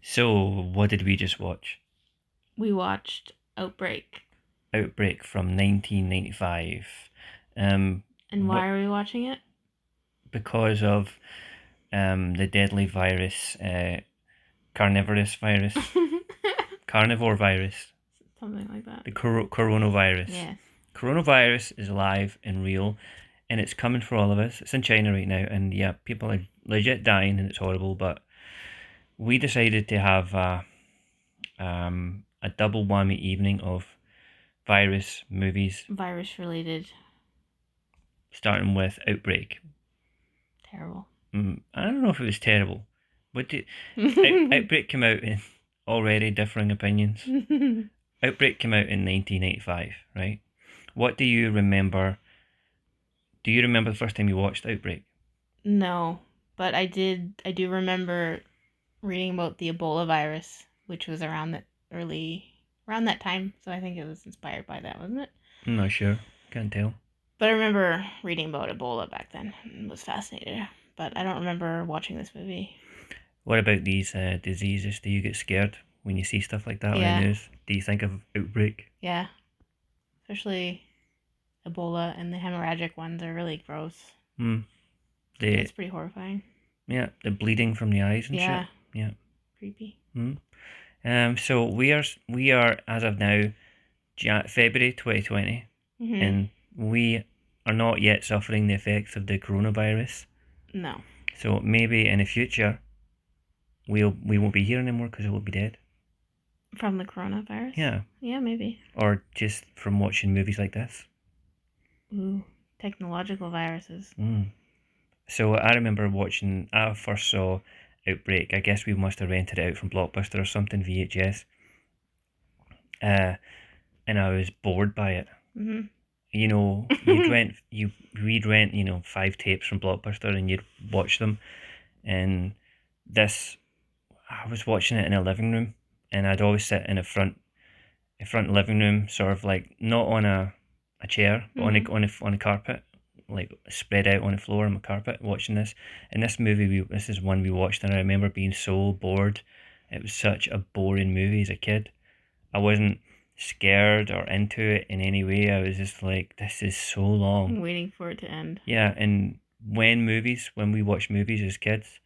So, what did we just watch? We watched Outbreak. Outbreak from 1995. And why are we watching it? Because of the deadly virus, carnivorous virus, carnivore virus, Something like that. the coronavirus. Yes. Coronavirus is alive and real, and it's coming for all of us. It's in China right now, and yeah, people are legit dying, and it's horrible. But we decided to have a double whammy evening of virus movies, Virus related. starting with Outbreak. Terrible. I don't know if it was terrible. Outbreak came out in already differing opinions. Outbreak came out in 1985, right? What do you remember? Do you remember the first time you watched Outbreak? No, but I do remember reading about the Ebola virus, which was around that time. So I think it was inspired by that, wasn't it? I'm not sure. Can't tell. But I remember reading about Ebola back then and was fascinated. But I don't remember watching this movie. What about these diseases? Do you get scared when you see stuff like that on the news? Do you think of Outbreak? Yeah. Especially Ebola and the hemorrhagic ones are really gross. It's pretty horrifying. Yeah, the bleeding from the eyes and shit. Yeah. Creepy. So we are as of now, February 2020, and we are not yet suffering the effects of the coronavirus. No. So maybe in the future, we won't be here anymore because it will be dead. From the coronavirus? Yeah. Yeah, maybe. Or just from watching movies like this. Ooh, technological viruses. So I remember watching, I first saw Outbreak. I guess we must have rented it out from Blockbuster or something, VHS. And I was bored by it. You know, we'd rent 5 tapes from Blockbuster and you'd watch them. And I was watching it in a living room, and I'd always sit in the front living room, sort of like not on a chair, but on a carpet, like spread out on the floor on the carpet, watching this. And this movie, this is one we watched, and I remember being so bored. It was such a boring movie as a kid. I wasn't scared or into it in any way. I was just like, this is so long. I'm waiting for it to end. Yeah, and when we watched movies as kids,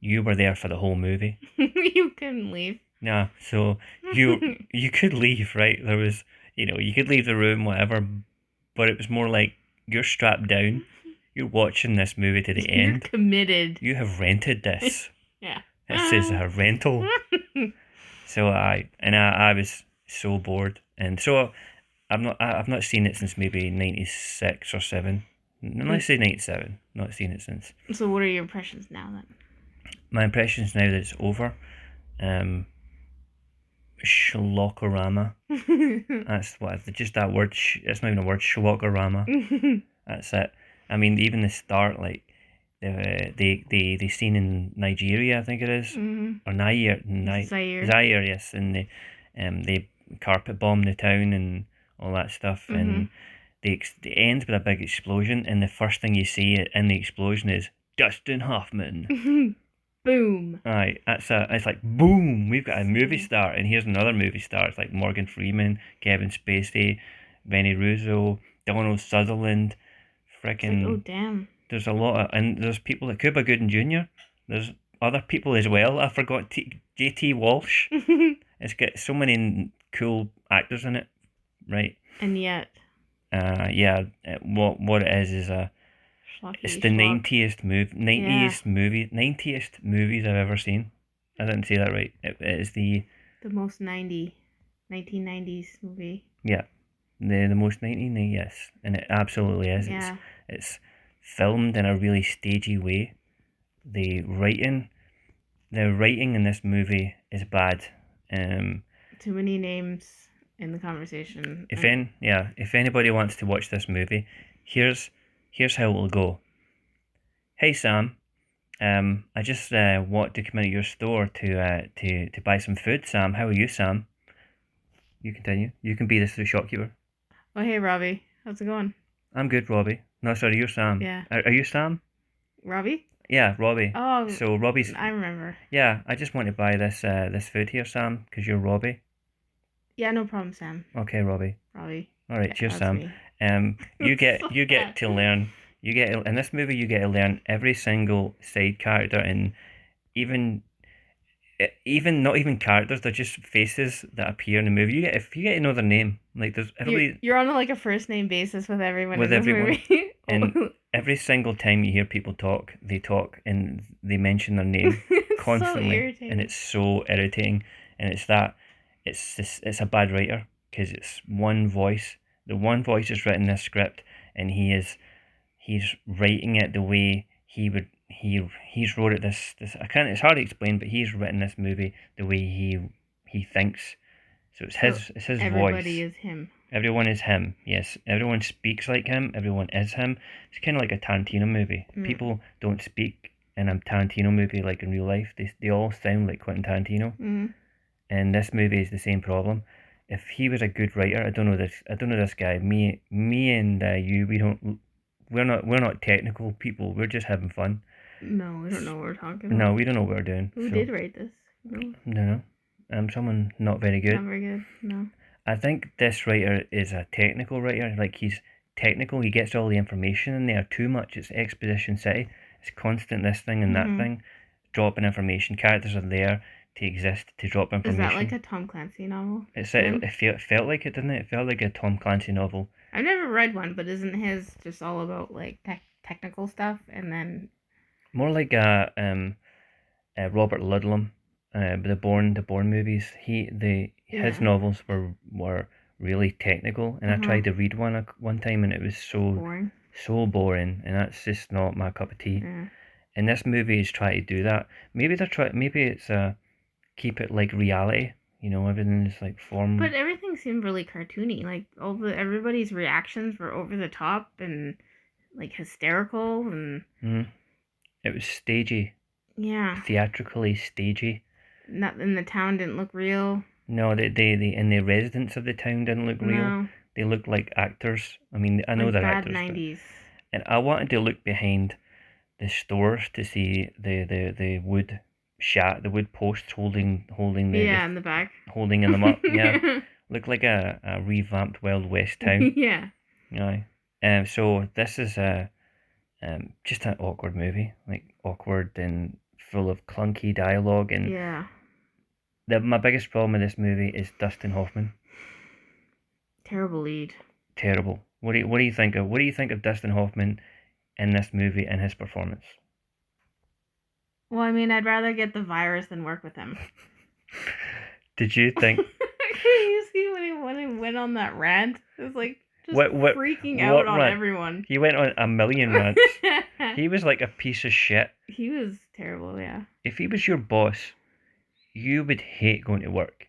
you were there for the whole movie. You couldn't leave. Yeah, so you could leave, right? There was, you could leave the room, whatever, but it was more like you're strapped down. You're watching this movie to the end. You're committed. You have rented this. Yeah. This is a rental. So I was so bored, and so I've not seen it since maybe 96 or 7. Let's say 97. Not seen it since. So what are your impressions now then? My impressions now that it's over. Schlockorama. That's just that word. It's not even a word. Schlockorama. That's it. I mean, even the start, like the scene in Nigeria, I think it is, or Zaire, yes, and they carpet bomb the town and all that stuff, and it ends with a big explosion, and the first thing you see in the explosion is Dustin Hoffman. Boom. Right, it's like boom, we've got a movie star, and here's another movie star. It's like Morgan Freeman, Kevin Spacey, Benny Russo, Donald Sutherland, freaking. Oh damn. There's a lot and there's people like Cuba Gooding Jr. There's other people as well. I forgot JT Walsh. It's got so many cool actors in it, right? And yet. What it is it's the 90th movies I've ever seen. I didn't say that right. It is the most 1990s movie. Yeah, the most 1990s, yes, and it absolutely is. Yeah. It's filmed in a really stagey way. The writing in this movie is bad. Too many names in the conversation. If anybody wants to watch this movie, here's how it'll go. Hey Sam, I just want to come into your store to buy some food. Sam, how are you, Sam? You continue. You can be the shopkeeper. Oh hey Robbie, how's it going? I'm good, Robbie. No, sorry, you're Sam. Yeah. Are you Sam? Robbie? Yeah, Robbie. Oh, So Robbie's. I remember. Yeah, I just want to buy this food here, Sam, because you're Robbie. Yeah, no problem, Sam. Okay, Robbie. Robbie. All right, Yeah, cheers, that's Sam. me. You That's get so you bad. get to learn. You get in this movie. You get to learn every single side character, and even even not even characters. They're just faces that appear in the movie. You get if you get to know their name. Like there's You're everybody you're on like a first name basis with everyone with in this everyone, movie. and Oh, every single time you hear people talk, they talk and they mention their name it's so constantly, and irritating. it's so irritating. And it's a bad writer because it's one voice. The one voice has written this script, and he's writing it the way he's wrote it. This I can't. It's hard to explain, but he's written this movie the way he thinks. So So it's his everybody voice. is him. Everyone is him. Yes, everyone speaks like him. Everyone is him. It's kind of like a Tarantino movie. Mm. People don't speak in a Tarantino movie like in real life. They all sound like Quentin Tarantino. Mm. And this movie is the same problem. If he was a good writer, I don't know this guy. Me and you, we're not technical people. We're just having fun. No, we don't know what we're talking No, about. we don't know what we're doing. Who So did write this? No, no, someone not very not good. very good. No. I think this writer is a technical writer. Like he's technical. He gets all the information in there too much. It's exposition city. It's constant this thing and that Mm-hmm. thing, dropping information. Characters are there to exist to drop Is that like information. a Tom Clancy novel? It felt like it, didn't it? It felt like a Tom Clancy novel. I've never read one, but isn't his just all about like technical stuff and then More like Robert Ludlum, the Bourne movies. His yeah. novels were really technical, and I Uh-huh. tried to read one time, and it was Boring. so boring, and that's just not my cup of tea. Yeah. And this movie is trying to do that. Maybe it's keep it like reality. Everything is like But form. everything seemed really cartoony. Like everybody's reactions were over the top and like hysterical and Mm, it was stagey, yeah. theatrically stagey. Not and the town didn't look real. No, and the residents of the town didn't look real. No. They looked like actors. I mean, I know Like they're bad actors, but 90s. and I wanted to look behind the stores to see the wood the wood posts holding Yeah, in the back. holding them up. Yeah, looked like a revamped Wild West town. Yeah. Yeah. So this is just an awkward movie, like awkward and full of clunky dialogue. And Yeah. my biggest problem with this movie is Dustin Hoffman. Terrible lead. Terrible. What do you think of Dustin Hoffman in this movie and his performance? Well, I mean, I'd rather get the virus than work with him. Did you think You see when he went on that rant? It was like just what freaking out on rant? everyone. He went on a million rants. He was like a piece of shit. He was terrible, yeah. If he was your boss, you would hate going to work.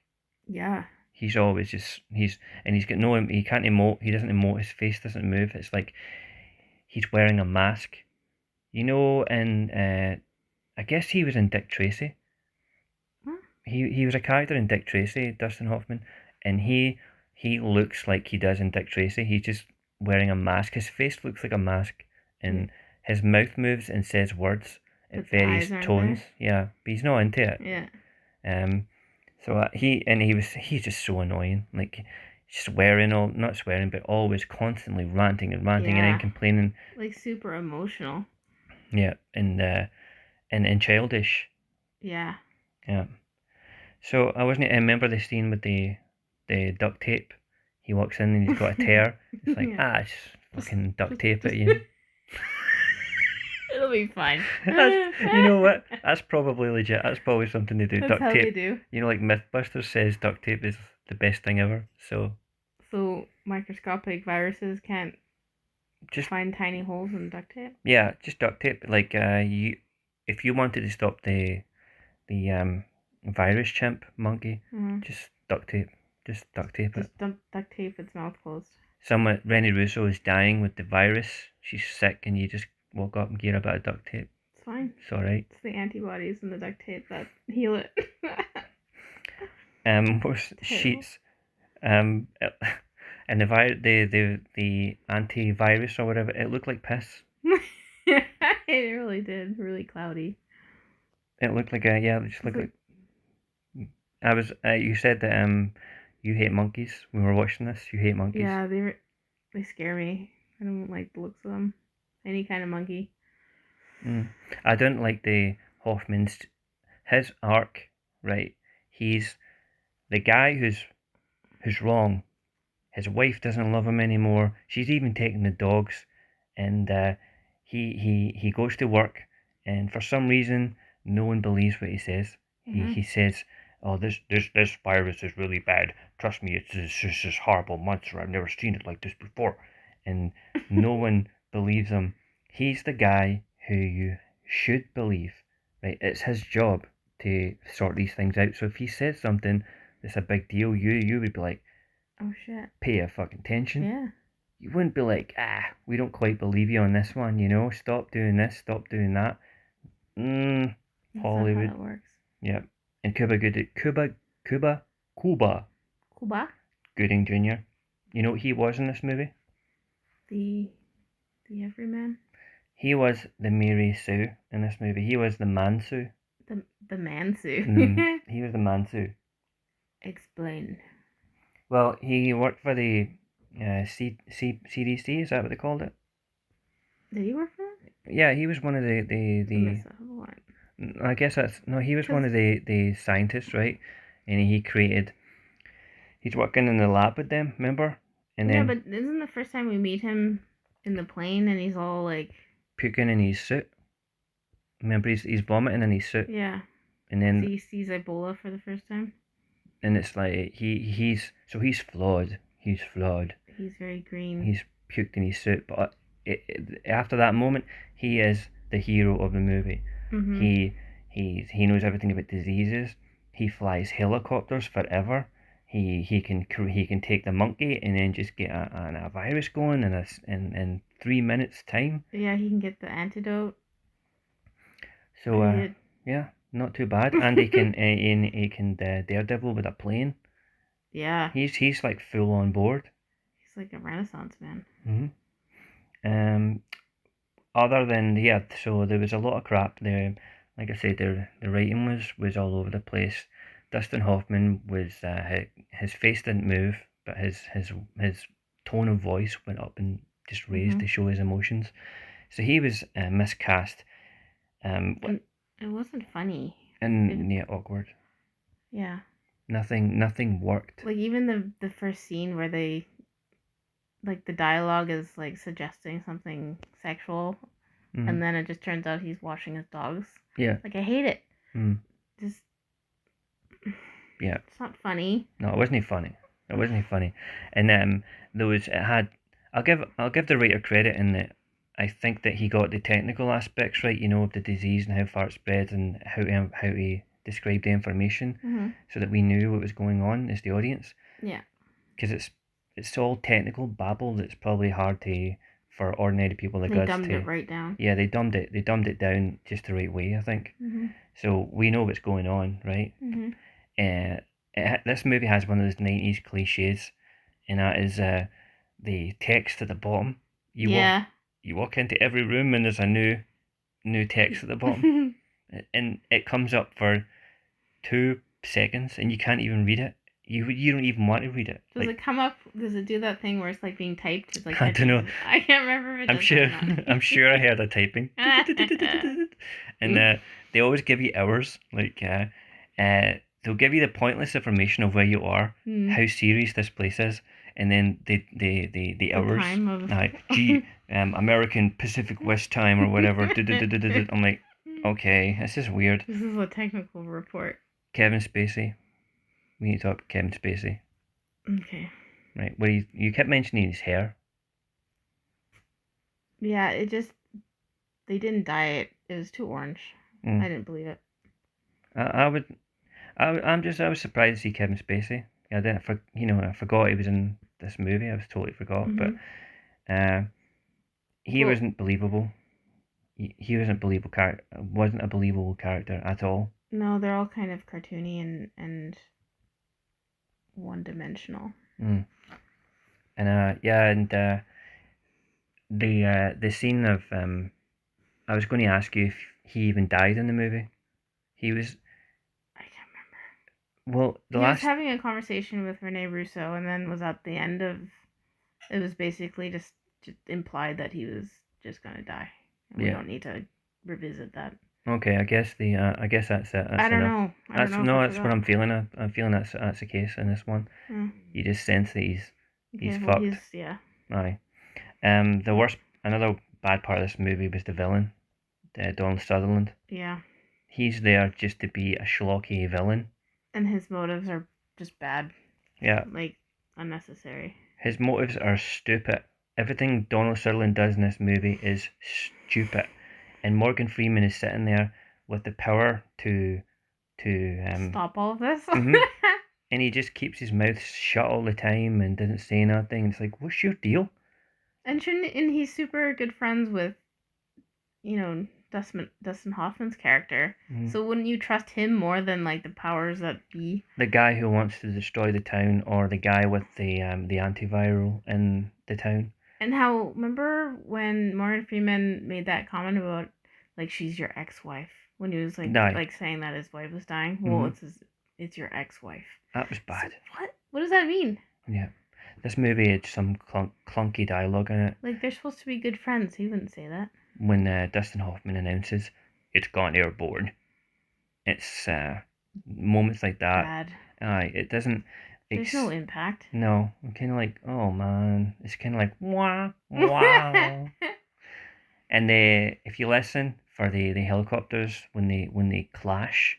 Yeah. He's always just he's got no he can't emote. He doesn't emote. His face doesn't move. It's like he's wearing a mask. And I guess he was in Dick Tracy. Huh? He was a character in Dick Tracy, Dustin Hoffman, and he looks like he does in Dick Tracy. He's just wearing a mask. His face looks like a mask, and his mouth moves and says words at But the various eyes aren't tones. there. Yeah, but he's not into it. Yeah. So he's just so annoying. Like swearing, all not swearing, but always constantly ranting and ranting and then Yeah. complaining. Like super emotional. Yeah, and childish. Yeah. Yeah. So I remember the scene with the duct tape. He walks in and he's got a tear. It's like Yeah. just fucking duct tape it, you know. It'll be fine. You know what? That's probably legit. That's probably something to do. That's Duct how tape. they do. Like MythBusters says, duct tape is the best thing ever. So microscopic viruses can't just find tiny holes in duct tape? yeah, just duct tape. Like if you wanted to stop the virus chimp monkey, just duct tape. Just duct tape it. Just duct tape its mouth closed. Rennie Russo is dying with the virus. She's sick, and you just walk up and give her a bit of duct tape. It's fine. It's all right. It's the antibodies in the duct tape that heal it. Sheets. And the antivirus or whatever, it looked like piss. It really really did. Really cloudy. It looked like it just looked like. I was. You said that you hate monkeys. When we were watching this, you hate monkeys. Yeah, they scare me. I don't like the looks of them. Any kind of monkey. I don't like the Hoffman's his arc. Right, he's the guy who's wrong. His wife doesn't love him anymore. She's even taking the dogs, and he goes to work, and for some reason, no one believes what he says. He says, "Oh, this virus is really bad. Trust me, it's just this horrible monster. I've never seen it like this before," and no one believes him. He's the guy who you should believe, right? It's his job to sort these things out. So if he says something that's a big deal, you would be like, Oh shit. pay fucking attention. Yeah. You wouldn't be like, we don't quite believe you on this one, stop doing this, stop doing that. That's Hollywood. not how it works. Yeah. And Cuba Cuba? Gooding Jr. You know what he was in this movie? The everyman? He was the Mary Sue in this movie. He was the Mansu. The Mansu. He was the Mansu. Explain. Well, he worked for the CDC, is that what they called it? Did he work for that? Yeah, he was one of the I guess that's no. He was one of the scientists, right? And he's working in the lab with them. Remember? And yeah, then but isn't the first time we meet him in the plane and he's all like puking in his suit. Remember, he's vomiting in his suit. Yeah. And then he sees Ebola for the first time. And it's like he's flawed. He's flawed. He's very green. He's puked in his suit, but after that moment, he is the hero of the movie. He knows everything about diseases. He flies helicopters forever. He can take the monkey and then just get a virus going in 3 minutes time. Yeah, he can get the antidote. So yeah, not too bad. And he can daredevil with a plane. Yeah. He's like full on board. He's like a Renaissance man. Other than so there was a lot of crap there. Like I said, the writing was all over the place. Dustin Hoffman was his face didn't move, but his tone of voice went up and just raised to show his emotions. So he was miscast. And it wasn't funny. And awkward. Yeah. Nothing worked. Like even the first scene where they like the dialogue is like suggesting something sexual, and then it just turns out he's washing his dogs. Yeah. Like I hate it. Just yeah. It's not funny. No, it wasn't funny. It wasn't funny. And I'll give the writer credit in that I think that he got the technical aspects right, of the disease and how far it spread and how he described the information so that we knew what was going on as the audience. Yeah. Because it's all technical babble that's probably hard for ordinary people like us to. They dumbed it right down. Yeah, they dumbed it down just the right way, I think. So we know what's going on, right? This movie has one of those 90s cliches, and that is the text at the bottom. You walk into every room and there's a new text at the bottom, and it comes up for 2 seconds and you can't even read it. You don't even want to read it. Does it come up? Does it do that thing where it's like being typed? It's like I don't know. I can't remember if it does or not. I'm sure I heard a typing. And they always give you hours. Like they'll give you the pointless information of where you are, how serious this place is, and then the hours. Time of... American Pacific West time or whatever. I'm like, okay, this is weird. This is a technical report. Kevin Spacey. We need to talk about Kevin Spacey. Okay. Right. Well, you kept mentioning his hair. Yeah, they didn't dye it. It was too orange. I didn't believe it. I was surprised to see Kevin Spacey. I forgot he was in this movie. I was totally forgot, but he wasn't believable. He wasn't wasn't a believable character at all. No, they're all kind of cartoony and one-dimensional. And the scene of I was going to ask you if he even died in the movie. He was I can't remember. well. The He was last having a conversation with Rene Russo, and then was at the end of. It was basically just implied that he was just gonna die, and we yeah. don't need to revisit that. Okay, I guess that's it. I That's don't enough. know. I don't That's know if I no. That's what forgot. I'm feeling. I'm feeling that's the case in this one. Mm. You just sense that he's Okay, well fucked. he's yeah. Aye. The worst. Another bad part of this movie was the villain, Donald Sutherland. Yeah. He's there just to be a schlocky villain. And his motives are just bad. Yeah. Like unnecessary. His motives are stupid. Everything Donald Sutherland does in this movie is stupid, and Morgan Freeman is sitting there with the power to stop all of this. mhm, and he just keeps his mouth shut all the time and doesn't say nothing. It's like, what's your deal? And he's super good friends with, Dustin Hoffman's character. Mhm. So wouldn't you trust him more than like the powers that be? The guy who wants to destroy the town, or the guy with the antiviral in the town. And how remember when Morgan Freeman made that comment about like she's your ex-wife when he was No, like saying that his wife was dying? Well, mhm, it's your ex-wife. that was So, bad. what? What does that mean? Yeah, this movie had some clunky dialogue in it. Like they're supposed to be good friends. He wouldn't say that. When Dustin Hoffman announces it's gone airborne, it's moments like that. Bad. It doesn't. There's no impact. No, I'm kind of like, oh man, it's kind of like wah wow. And if you listen for the helicopters when they clash,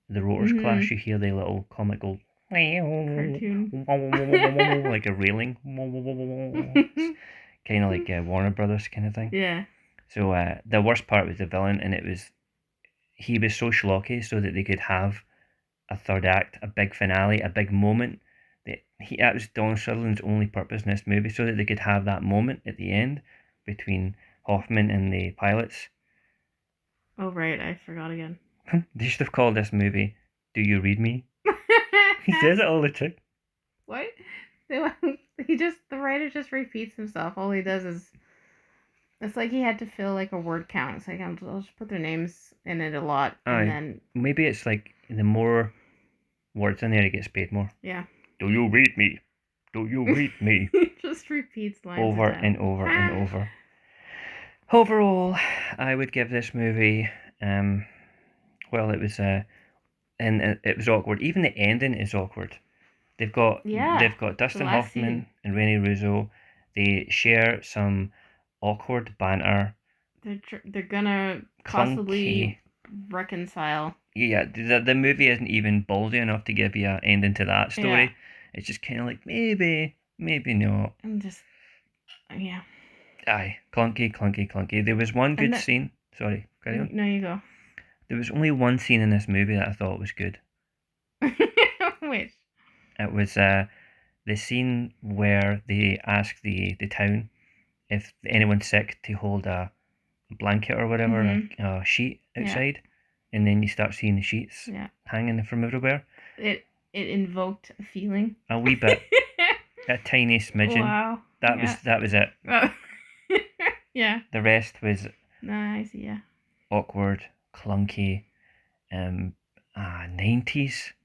the rotors clash, you hear the little comical Cartoon. like a railing, kind of like Warner Brothers kind of thing. Yeah. So the worst part was the villain, and he was so schlocky so that they could have a third act, a big finale, a big moment. That was Donald Sutherland's only purpose in this movie, so that they could have that moment at the end between Hoffman and the pilots. Oh right, I forgot again. They should have called this movie "Do You Read Me?" He says it all the time. What? The writer just repeats himself. All he does is it's like he had to fill like a word count. It's like I'll just put their names in it a lot, and Aye, then maybe it's like the more words in there, he gets paid more. yeah. Do you read me? Do you read me? He just repeats lines Over of and dialogue. over and over. Overall, I would give this movie. Well, it was and it was awkward. Even the ending is awkward. They've got Yeah, the Dustin last Hoffman scene. and Rene Russo. They share some awkward banter, They're gonna clunky. possibly reconcile. Yeah, the movie isn't even ballsy enough to give you an ending to that story. Yeah, It's just kind of like maybe, maybe not. and just yeah. Aye, clunky, clunky, clunky. There was one And good scene. Sorry, carry on. no, you go. There was only one scene in this movie that I thought was good. Which? It was the scene where they ask the town if anyone's sick to hold a blanket or whatever, a sheet outside, and then you start seeing the sheets hanging from everywhere. It invoked a feeling. A wee bit, a tiny smidgen. Wow. That was it. Yeah. The rest was Nice. Yeah. awkward, clunky, 90s,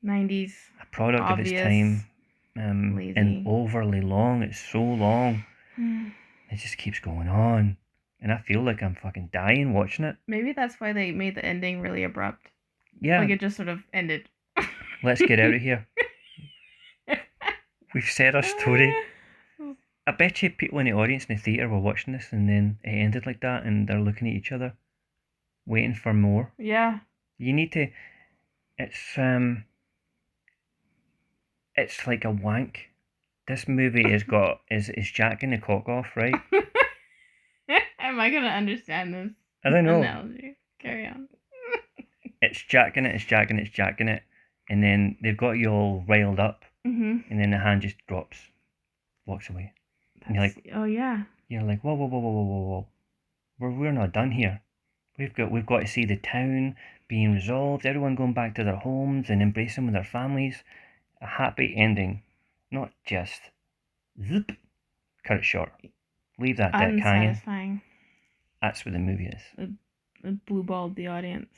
90s. a product of its Obvious. time, Lazy. and overly long. It's so long. It just keeps going on, and I feel like I'm fucking dying watching it. Maybe that's why they made the ending really abrupt. Yeah. Like it just sort of ended. Let's get out of here. We've said our story. I bet you people in the audience in the theatre were watching this, and then it ended like that, and they're looking at each other, waiting for more. Yeah. You need to. It's like a wank. This movie is jacking the cock off, right? Am I gonna understand this? I don't know. Analogy. Carry on. It's jacking it, it's jacking it, it's jacking it, and then they've got you all riled up, and then the hand just drops, walks away. And you're like, oh yeah. You're like, whoa, whoa, whoa, whoa, whoa, whoa, whoa. We're not done here. We've got to see the town being resolved, everyone going back to their homes and embracing with their families. A happy ending, not just zip, cut it short. Leave that dick hanging. Unsatisfying. That's what the movie is. blue balled the audience.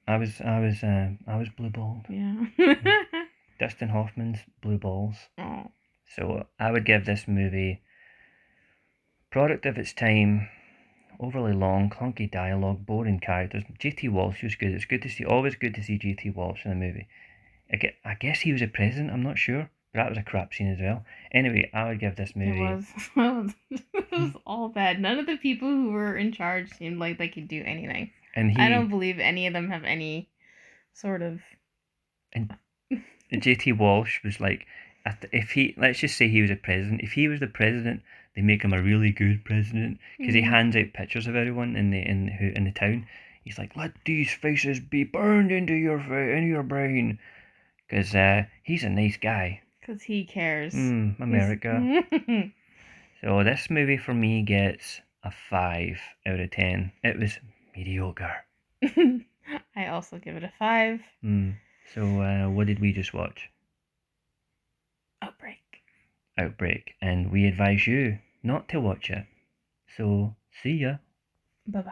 I was blue balled. Yeah. Dustin Hoffman's Blue Balls. Oh. So I would give this movie product of its time. Overly long, clunky dialogue, boring characters. J.T. Walsh was good. It's good to see. Always good to see J.T. Walsh in a movie. I guess he was a president. I'm not sure, but that was a crap scene as well. Anyway, I would give this movie. It was all bad. None of the people who were in charge seemed like they could do anything. And I don't believe any of them have any sort of. And J.T. Walsh was like, if he, let's just say he was a president. If he was the president, they make him a really good president because he hands out pictures of everyone in the town. He's like, let these faces be burned into your brain, because he's a nice guy. Because he cares. America. So this movie for me gets a 5 out of 10. It was mediocre. I also give it a 5. So what did we just watch? Outbreak, and we advise you not to watch it. So see ya. Bye bye.